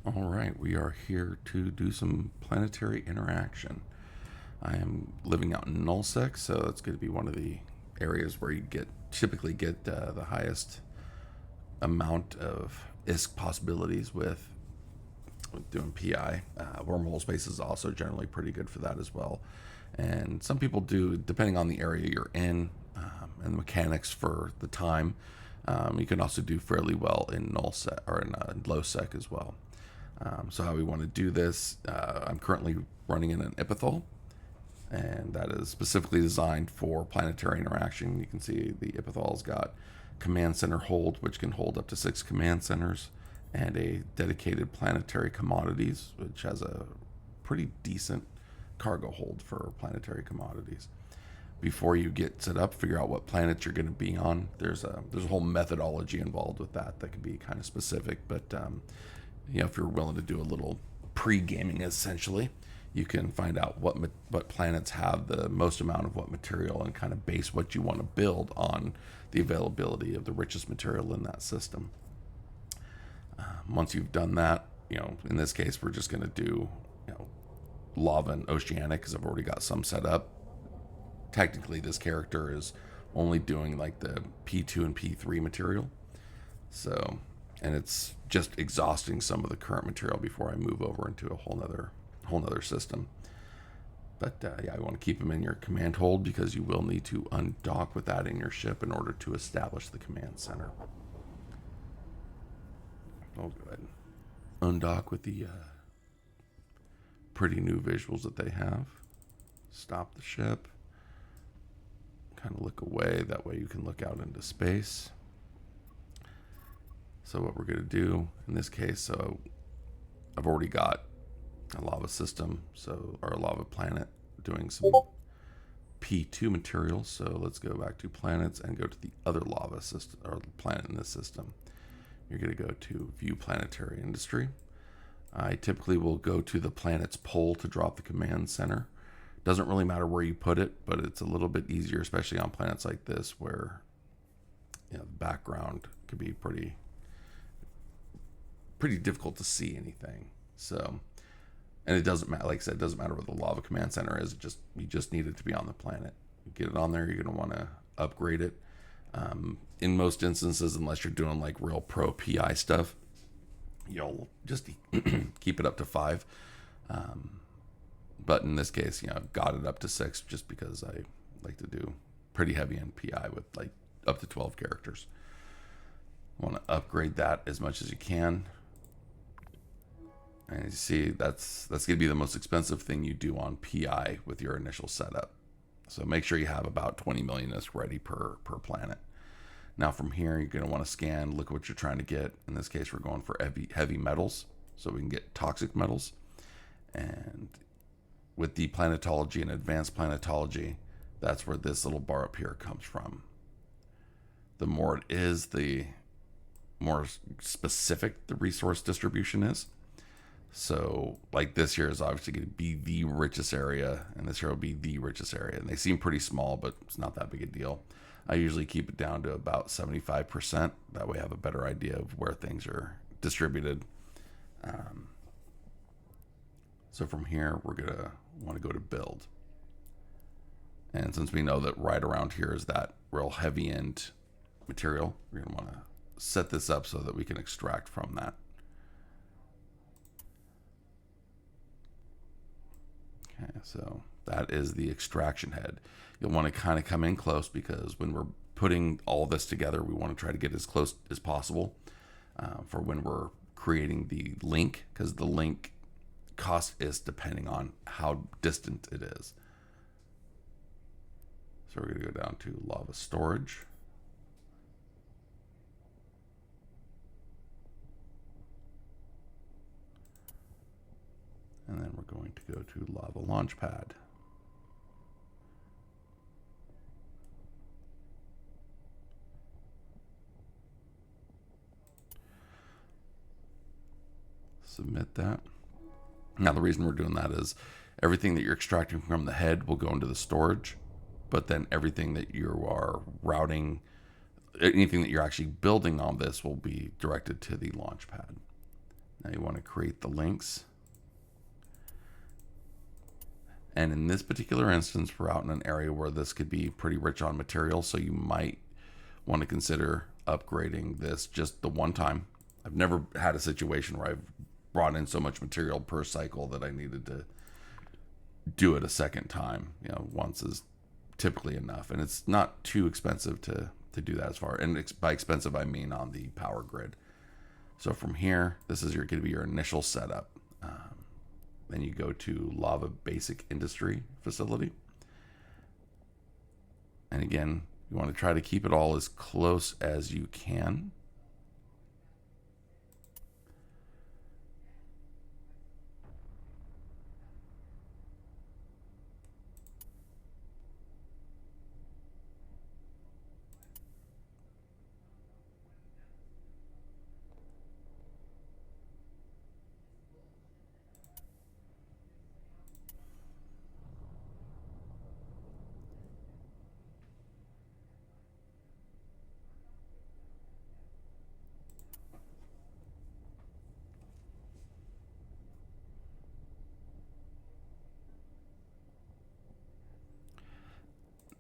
All right, we are here to do some planetary interaction. I am living out in Nullsec, so it's going to be one of the areas where you typically get the highest amount of ISK possibilities with doing PI. Wormhole space is also generally pretty good for that as well. And some people do, depending on the area you're in and the mechanics for the time, you can also do fairly well in null sec or in low sec as well. So how we want to do this, I'm currently running in an epithel, and that is specifically designed for planetary interaction. You can see the epithel's got command center hold, which can hold up to 6 command centers, and a dedicated planetary commodities, which has a pretty decent cargo hold for planetary commodities. Before you get set up, figure out what planets you're going to be on. There's a whole methodology involved with that can be kind of specific, but if you're willing to do a little pre-gaming, essentially, you can find out what planets have the most amount of what material and kind of base what you want to build on the availability of the richest material in that system. Once you've done that, in this case, we're just going to do, lava and oceanic because I've already got some set up. Technically, this character is only doing like the P2 and P3 material. So, and it's just exhausting some of the current material before I move over into a whole nother system. But yeah, I want to keep them in your command hold because you will need to undock with that in your ship in order to establish the command center. I'll go ahead and undock with the pretty new visuals that they have. Stop the ship. Kind of look away. That way you can look out into space. So what we're going to do in this case, so I've already got a lava system, or a lava planet doing some P2 material. So let's go back to planets and go to the other lava system or planet in this system. You're going to go to View Planetary Industry. I typically will go to the planet's pole to drop the command center. Doesn't really matter where you put it, but it's a little bit easier, especially on planets like this where the background could be pretty difficult to see anything. So, and it doesn't matter. Like I said, it doesn't matter what the lava command center is. You just need it to be on the planet. You get it on there, you're going to want to upgrade it. In most instances, unless you're doing like real pro PI stuff, you'll just keep it up to 5. But in this case, I've got it up to 6 just because I like to do pretty heavy in PI with like up to 12 characters. I want to upgrade that as much as you can. And you see, that's going to be the most expensive thing you do on PI with your initial setup. So make sure you have about 20 million ISK ready per planet. Now from here, you're going to want to scan, look at what you're trying to get. In this case, we're going for heavy metals, so we can get toxic metals. And with the planetology and advanced planetology, that's where this little bar up here comes from. The more it is, the more specific the resource distribution is. So like this here is obviously going to be the richest area, and this here will be the richest area. And they seem pretty small, but it's not that big a deal. I usually keep it down to about 75%. That way I have a better idea of where things are distributed. So from here, we're going to want to go to build. And since we know that right around here is that real heavy end material, we're going to want to set this up so that we can extract from that. Okay, so that is the extraction head. You'll want to kind of come in close because when we're putting all this together, we want to try to get as close as possible for when we're creating the link, because the link cost is depending on how distant it is. So we're going to go down to lava storage. And then we're going to go to lava launch pad. Submit that. Now the reason we're doing that is everything that you're extracting from the head will go into the storage, but then everything that you are routing, anything that you're actually building on this will be directed to the launch pad. Now you want to create the links. And in this particular instance, we're out in an area where this could be pretty rich on material, so you might want to consider upgrading this just the one time. I've never had a situation where I've brought in so much material per cycle that I needed to do it a second time. Once is typically enough, and it's not too expensive to do that as far. And by expensive, I mean on the power grid. So from here, this is going to be your initial setup. Then you go to Lava Basic Industry Facility. And again, you want to try to keep it all as close as you can.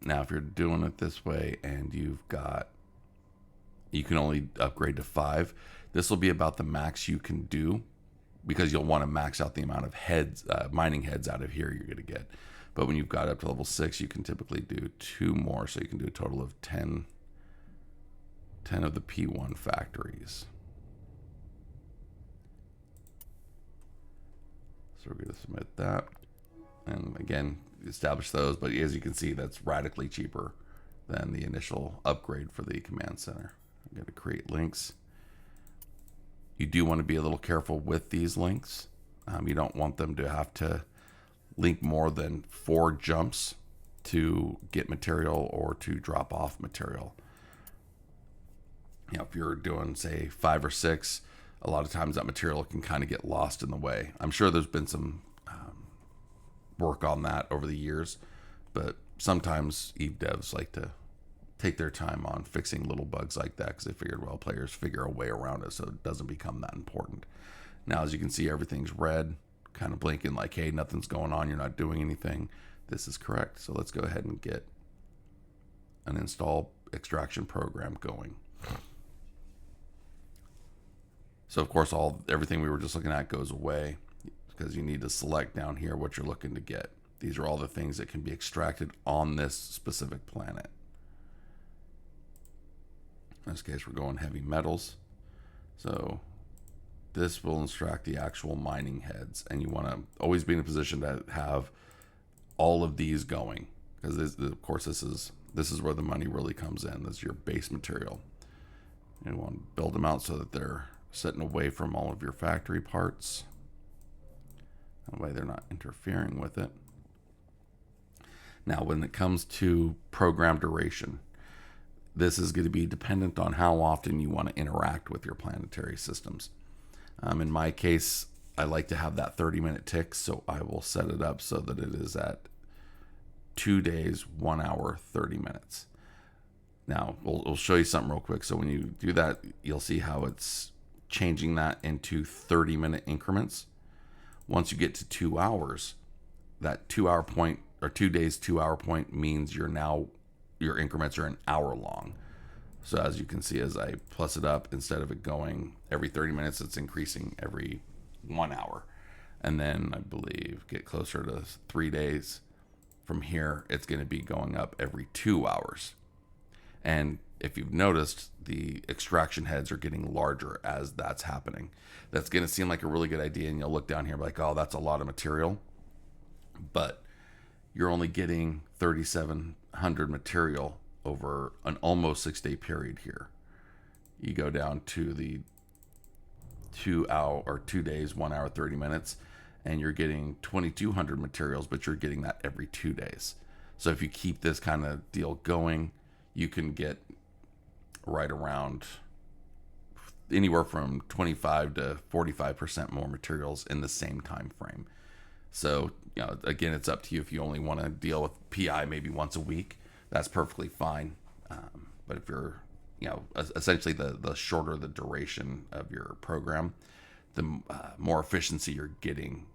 Now, if you're doing it this way and you can only upgrade to 5, this will be about the max you can do, because you'll want to max out the amount of heads, mining heads out of here you're going to get. But when you've got up to level 6, you can typically do 2 more, so you can do a total of 10 of the P1 factories. So we're going to submit that. And again, establish those, but as you can see, that's radically cheaper than the initial upgrade for the command center. I'm going to create links. You do want to be a little careful with these links. You don't want them to have to link more than 4 jumps to get material or to drop off material. If you're doing, say, 5 or 6, a lot of times that material can kind of get lost in the way. I'm sure there's been some work on that over the years, but sometimes Eve devs like to take their time on fixing little bugs like that, because they figured, well, players figure a way around it so it doesn't become that important. Now, as you can see, everything's red, kind of blinking like, hey, nothing's going on, you're not doing anything. This is correct. So let's go ahead and get an install extraction program going. So of course, everything we were just looking at goes away, because you need to select down here what you're looking to get. These are all the things that can be extracted on this specific planet. In this case, we're going heavy metals. So this will extract the actual mining heads, and you want to always be in a position to have all of these going, because of course this is where the money really comes in. This is your base material. You want to build them out so that they're sitting away from all of your factory parts. That way they're not interfering with it. Now, when it comes to program duration, this is going to be dependent on how often you want to interact with your planetary systems. In my case, I like to have that 30-minute tick, so I will set it up so that it is at 2 days, 1 hour, 30 minutes. Now, we'll show you something real quick. So when you do that, you'll see how it's changing that into 30-minute increments. Once you get to 2 hours, that 2 hour point, or 2 days, 2 hour point, means your increments are an hour long. So as you can see, as I plus it up, instead of it going every 30 minutes, it's increasing every 1 hour. And then I believe get closer to 3 days. From here, it's going to be going up every 2 hours. And if you've noticed, the extraction heads are getting larger as that's happening. That's going to seem like a really good idea, and you'll look down here and be like, oh, that's a lot of material. But you're only getting 3,700 material over an almost 6-day period here. You go down to the 2 days, 1 hour, 30 minutes, and you're getting 2,200 materials, but you're getting that every 2 days. So if you keep this kind of deal going, you can get right around anywhere from 25 to 45% more materials in the same time frame. So, again, it's up to you. If you only want to deal with PI maybe once a week, that's perfectly fine. But if you're, essentially the shorter the duration of your program, the more efficiency you're getting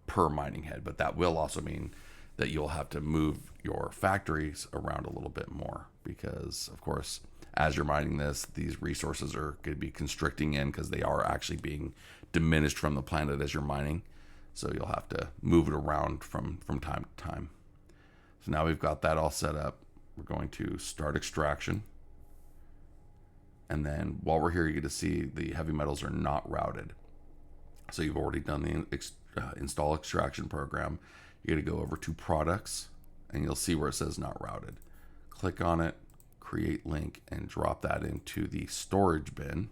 per mining head. But that will also mean that you'll have to move your factories around a little bit more, because of course, as you're mining this, these resources are going to be constricting in because they are actually being diminished from the planet as you're mining. So you'll have to move it around from time to time. So now we've got that all set up. We're going to start extraction. And then while we're here, you get to see the heavy metals are not routed. So you've already done the install extraction program. You got to go over to products, and you'll see where it says not routed. Click on it, create link, and drop that into the storage bin.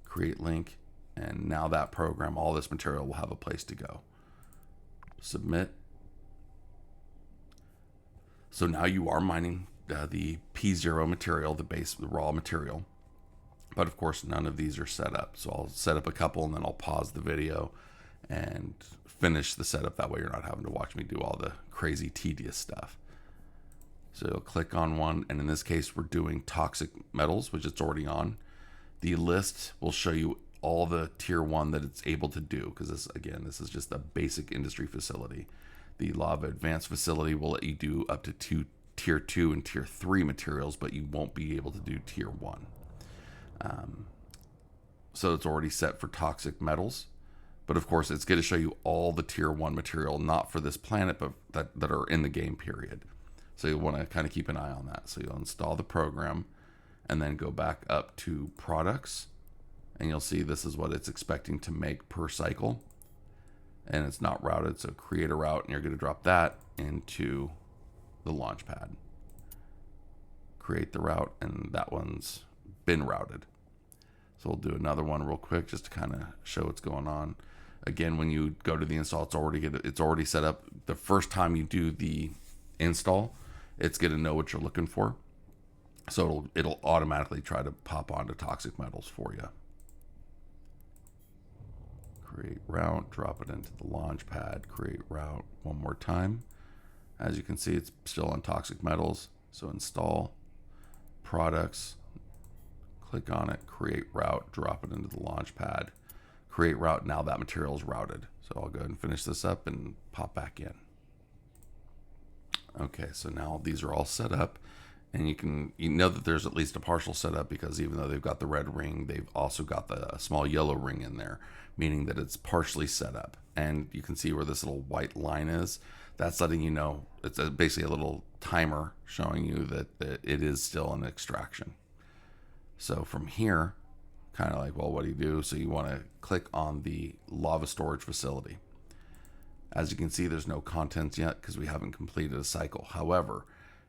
Create link, and now that program, all this material will have a place to go. Submit. So now you are mining the P0 material, the raw material. But of course, none of these are set up. So I'll set up a couple, and then I'll pause the video and finish the setup. That way you're not having to watch me do all the crazy tedious stuff. So you'll click on one, and in this case, we're doing toxic metals, which it's already on. The list will show you all the tier 1 that it's able to do, because this is just a basic industry facility. The Lava Advanced facility will let you do up to tier 2 and tier 3 materials, but you won't be able to do tier 1. So it's already set for toxic metals, but of course it's going to show you all the tier 1 material, not for this planet, but that are in the game period. So you'll want to kind of keep an eye on that. So you'll install the program and then go back up to products, and you'll see this is what it's expecting to make per cycle, and it's not routed. So create a route, and you're going to drop that into the launch pad. Create the route, and that one's been routed. So we'll do another one real quick just to kind of show what's going on. Again, when you go to the install, it's already set up. The first time you do the install, it's going to know what you're looking for. So it'll automatically try to pop onto toxic metals for you. Create route, drop it into the launch pad, create route one more time. As you can see, it's still on toxic metals. So install products, click on it, create route, drop it into the launch pad, create route. Now that material is routed. So I'll go ahead and finish this up and pop back in. Okay, so now these are all set up, and you know that there's at least a partial setup, because even though they've got the red ring, they've also got the small yellow ring in there, meaning that it's partially set up. And you can see where this little white line is. That's letting you know, it's basically a little timer showing you that it is still an extraction. So from here, kind of like, well, what do you do? So you want to click on the lava storage facility. As you can see, there's no contents yet because we haven't completed a cycle. However,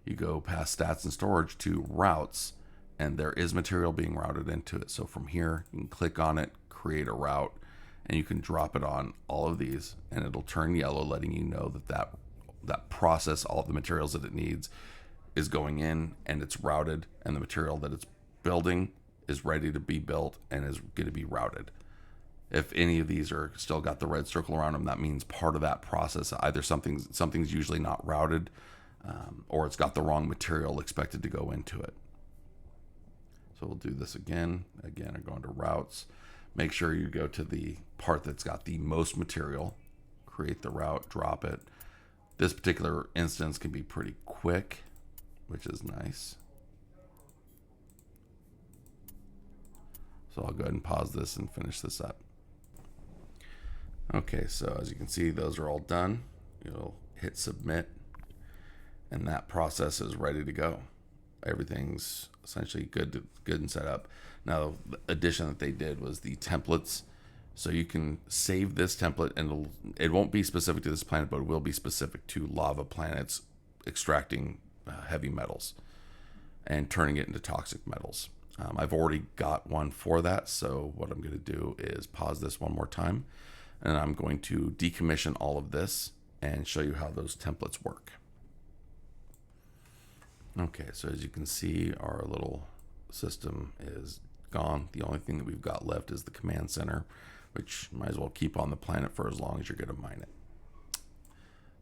you go past stats and storage to routes, and there is material being routed into it. So from here, you can click on it, create a route, and you can drop it on all of these, and it'll turn yellow, letting you know that process, all of the materials that it needs, is going in, and it's routed, and the material that it's building is ready to be built and is going to be routed. If any of these are still got the red circle around them, that means part of that process, either something's usually not routed, or it's got the wrong material expected to go into it. So we'll do this again. Again, I'm going to routes. Make sure you go to the part that's got the most material. Create the route, drop it. This particular instance can be pretty quick, which is nice. So I'll go ahead and pause this and finish this up. Okay, so as you can see, those are all done. You'll hit submit, and that process is ready to go. Everything's essentially good and set up. Now, the addition that they did was the templates. So you can save this template, and it won't be specific to this planet, but it will be specific to lava planets extracting heavy metals and turning it into toxic metals. I've already got one for that, so what I'm going to do is pause this one more time, and I'm going to decommission all of this and show you how those templates work. Okay, so as you can see, our little system is gone. The only thing that we've got left is the command center, which might as well keep on the planet for as long as you're going to mine it.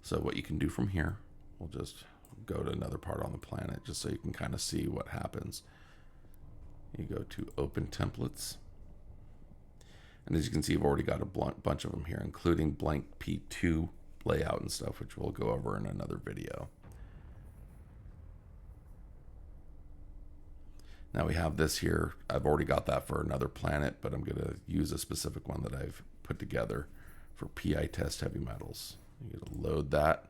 So what you can do from here, we'll just go to another part on the planet just so you can kind of see what happens. You go to open templates, And as you can see, I've already got a bunch of them here, including blank P2 layout and stuff, which we'll go over in another video. Now we have this here. I've already got that for another planet, but I'm going to use a specific one that I've put together for PI test heavy metals. You're going to load that,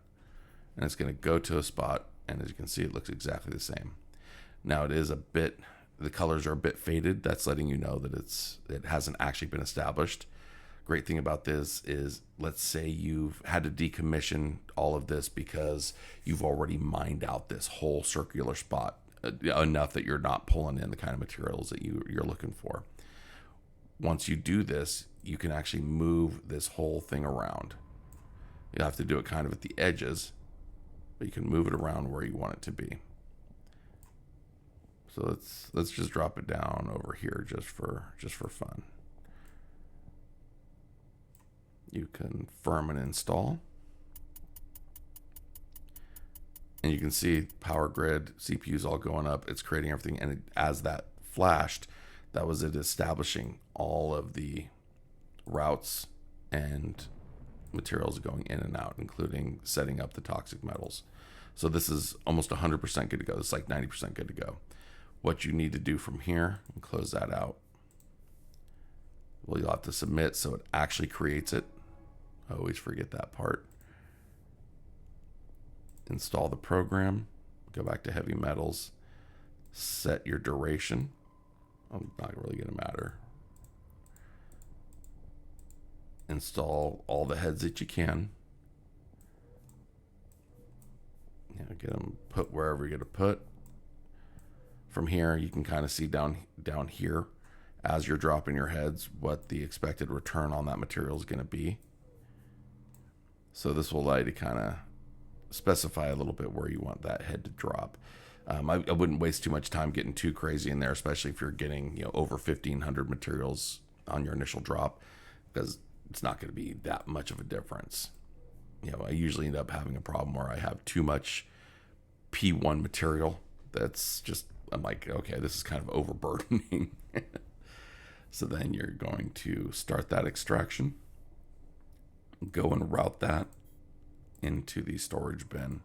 and it's going to go to a spot, and as you can see, it looks exactly the same. Now it is a bit, the colors are a bit faded. That's letting you know that it hasn't actually been established. Great thing about this is, let's say you've had to decommission all of this because you've already mined out this whole circular spot enough that you're not pulling in the kind of materials that you're looking for. Once you do this, you can actually move this whole thing around. You have to do it kind of at the edges, but you can move it around where you want it to be. So let's just drop it down over here just for fun. You confirm and install. And you can see power grid, CPUs all going up. It's creating everything. And as that flashed, that was it establishing all of the routes and materials going in and out, including setting up the toxic metals. So this is almost 100% good to go. It's like 90% good to go. What you need to do from here, and close that out. Well, you'll have to submit so it actually creates it. I always forget that part. Install the program, go back to heavy metals, set your duration. Not really going to matter. Install all the heads that you can. Get them put wherever you're going to put. From here, you can kind of see down here, as you're dropping your heads, what the expected return on that material is going to be. So this will allow you to kind of specify a little bit where you want that head to drop. I wouldn't waste too much time getting too crazy in there, especially if you're getting over 1,500 materials on your initial drop, because it's not going to be that much of a difference. I usually end up having a problem where I have too much P1 material. That's just, I'm like, okay, this is kind of overburdening. So then you're going to start that extraction, go and route that into the storage bin,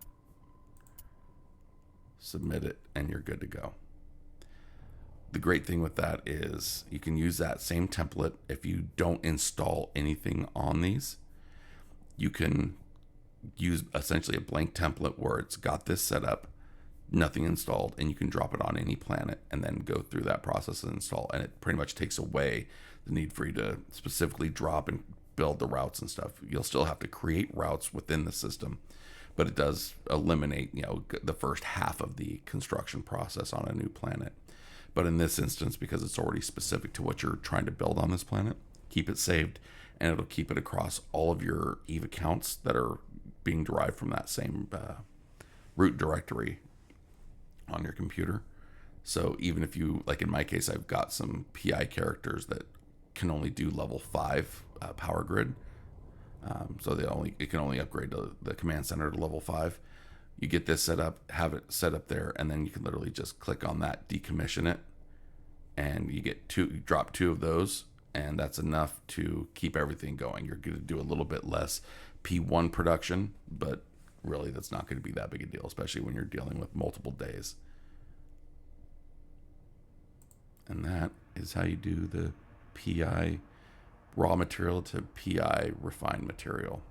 submit it, and you're good to go. The great thing with that is you can use that same template. If you don't install anything on these, you can use essentially a blank template where it's got this set up, nothing installed, and you can drop it on any planet and then go through that process and install. And it pretty much takes away the need for you to specifically drop and build the routes and stuff. You'll still have to create routes within the system, but it does eliminate, the first half of the construction process on a new planet. But in this instance, because it's already specific to what you're trying to build on this planet, keep it saved, and it'll keep it across all of your EVE accounts that are being derived from that same root directory on your computer. So even if you, like in my case, I've got some PI characters that can only do level 5 power grid. So it can only upgrade to the command center to level 5. You get this set up, have it set up there, and then you can literally just click on that, decommission it, and you drop 2 of those, and that's enough to keep everything going. You're going to do a little bit less P1 production, but really that's not going to be that big a deal, especially when you're dealing with multiple days. And that is how you do the PI raw material to PI refined material.